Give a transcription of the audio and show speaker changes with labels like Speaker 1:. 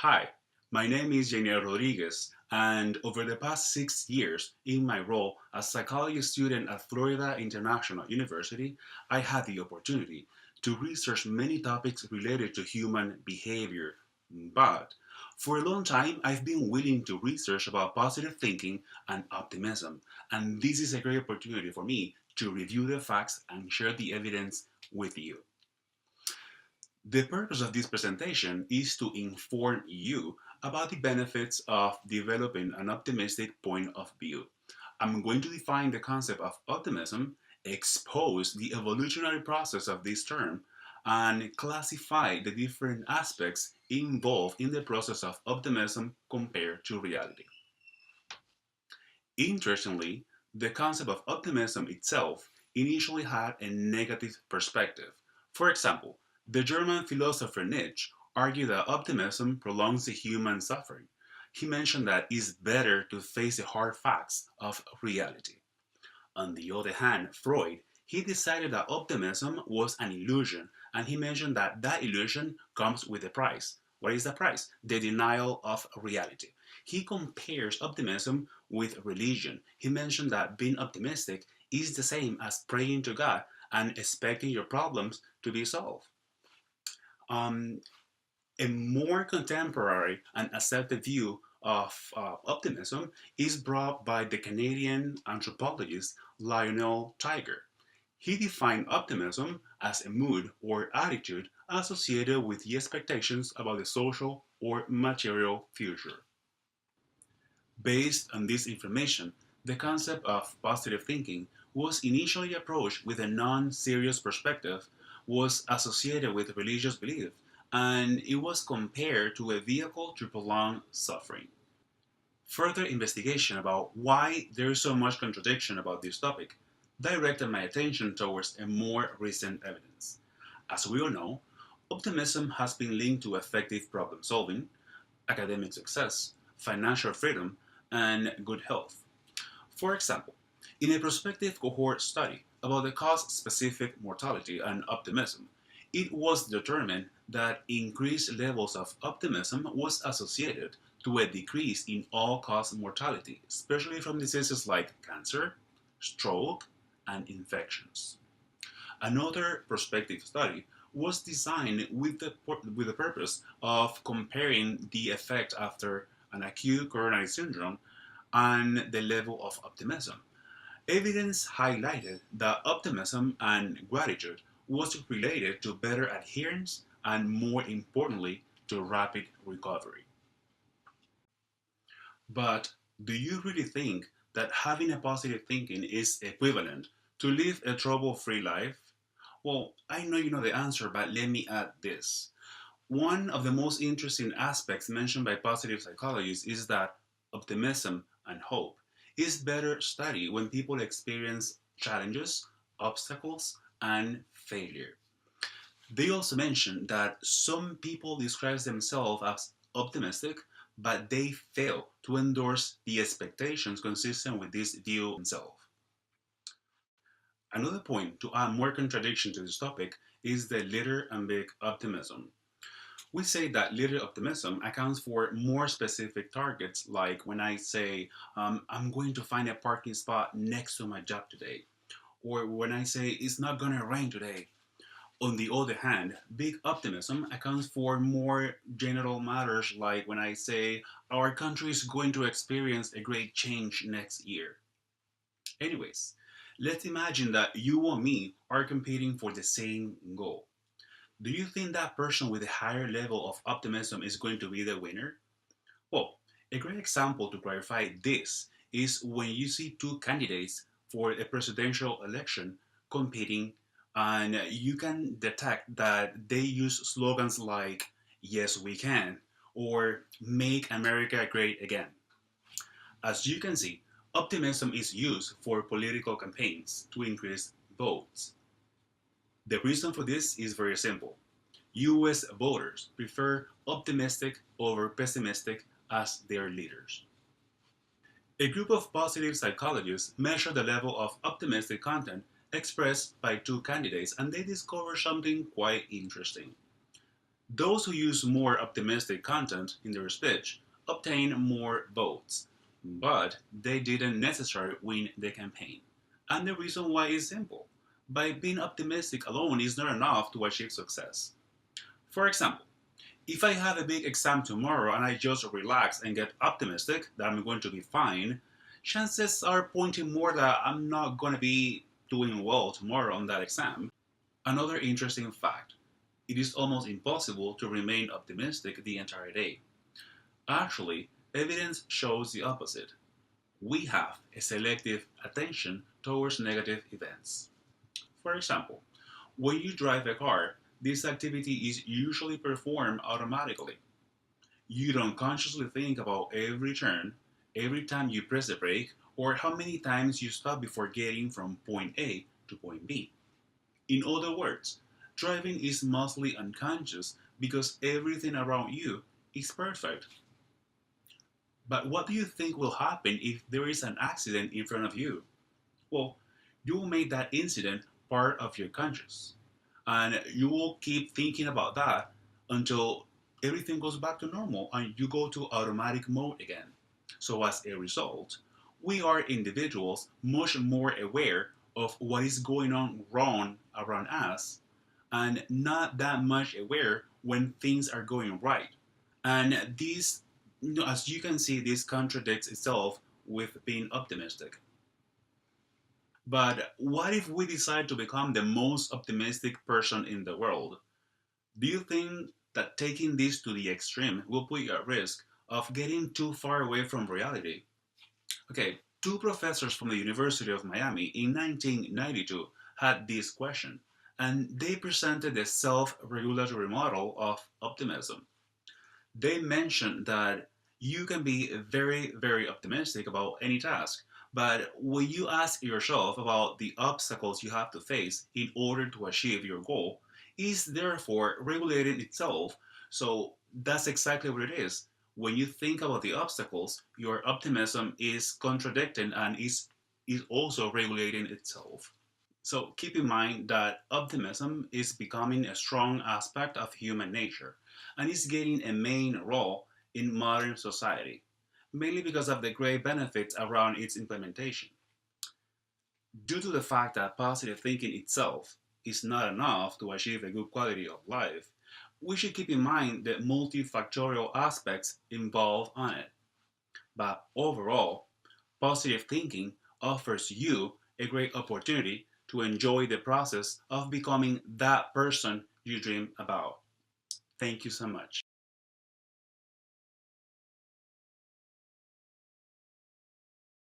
Speaker 1: Hi, my name is Jeune Rodriguez, and over the past 6 years in my role as psychology student at Florida International University, I had the opportunity to research many topics related to human behavior. But for a long time, I've been willing to research about positive thinking and optimism, and this is a great opportunity for me to review the facts and share the evidence with you. The purpose of this presentation is to inform you about the benefits of developing an optimistic point of view. I'm going to define the concept of optimism, expose the evolutionary process of this term, and classify the different aspects involved in the process of optimism compared to reality. Interestingly, the concept of optimism itself initially had a negative perspective. For example, the German philosopher Nietzsche argued that optimism prolongs the human suffering. He mentioned that it's better to face the hard facts of reality. On the other hand, Freud, he decided that optimism was an illusion, and he mentioned that that illusion comes with a price. What is the price? The denial of reality. He compares optimism with religion. He mentioned that being optimistic is the same as praying to God and expecting your problems to be solved. Um, a more contemporary and accepted view of optimism is brought by the Canadian anthropologist Lionel Tiger. He defined optimism as a mood or attitude associated with the expectations about the social or material future. Based on this information, the concept of positive thinking was initially approached with a non-serious perspective, was associated with religious belief, and it was compared to a vehicle to prolong suffering. Further investigation about why there is so much contradiction about this topic directed my attention towards a more recent evidence. As we all know, optimism has been linked to effective problem solving, academic success, financial freedom, and good health. For example, in a prospective cohort study about the cause-specific mortality and optimism, it was determined that increased levels of optimism was associated to a decrease in all-cause mortality, especially from diseases like cancer, stroke, and infections. Another prospective study was designed with the purpose of comparing the effect after an acute coronary syndrome and the level of optimism. Evidence highlighted that optimism and gratitude was related to better adherence and, more importantly, to rapid recovery. But do you really think that having a positive thinking is equivalent to live a trouble-free life? Well, I know you know the answer, but let me add this. One of the most interesting aspects mentioned by positive psychologists is that optimism and hope is better studied when people experience challenges, obstacles, and failure. They also mention that some people describe themselves as optimistic, but they fail to endorse the expectations consistent with this view themselves. Another point to add more contradiction to this topic is the little and big optimism. We say that little optimism accounts for more specific targets, like when I say, I'm going to find a parking spot next to my job today, or when I say it's not going to rain today. On the other hand, big optimism accounts for more general matters, like when I say our country is going to experience a great change next year. Anyways, let's imagine that you and me are competing for the same goal. Do you think that person with a higher level of optimism is going to be the winner? Well, a great example to clarify this is when you see two candidates for a presidential election competing, and you can detect that they use slogans like, "Yes, we can," or "Make America Great Again." As you can see, optimism is used for political campaigns to increase votes. The reason for this is very simple. US voters prefer optimistic over pessimistic as their leaders. A group of positive psychologists measured the level of optimistic content expressed by two candidates, and they discovered something quite interesting. Those who use more optimistic content in their speech obtain more votes, but they didn't necessarily win the campaign. And the reason why is simple. By being optimistic alone is not enough to achieve success. For example, if I have a big exam tomorrow and I just relax and get optimistic that I'm going to be fine, chances are pointing more that I'm not going to be doing well tomorrow on that exam. Another interesting fact, it is almost impossible to remain optimistic the entire day. Actually, evidence shows the opposite. We have a selective attention towards negative events. For example, when you drive a car, this activity is usually performed automatically. You don't consciously think about every turn, every time you press the brake, or how many times you stop before getting from point A to point B. In other words, driving is mostly unconscious because everything around you is perfect. But what do you think will happen if there is an accident in front of you? Well, you will make that incident part of your conscious. And you will keep thinking about that until everything goes back to normal and you go to automatic mode again. So, as a result, we are individuals much more aware of what is going on wrong around us and not that much aware when things are going right. And this, as you can see, this contradicts itself with being optimistic. But what if we decide to become the most optimistic person in the world? Do you think that taking this to the extreme will put you at risk of getting too far away from reality? Okay, two professors from the University of Miami in 1992 had this question, and they presented the self regulatory model of optimism. They mentioned that you can be very, very optimistic about any task, but when you ask yourself about the obstacles you have to face in order to achieve your goal, is therefore regulating itself. So that's exactly what it is. When you think about the obstacles, your optimism is contradicting and is also regulating itself. So keep in mind that optimism is becoming a strong aspect of human nature and is getting a main role in modern society, mainly because of the great benefits around its implementation. Due to the fact that positive thinking itself is not enough to achieve a good quality of life, we should keep in mind the multifactorial aspects involved on it. But overall, positive thinking offers you a great opportunity to enjoy the process of becoming that person you dream about. Thank you so much.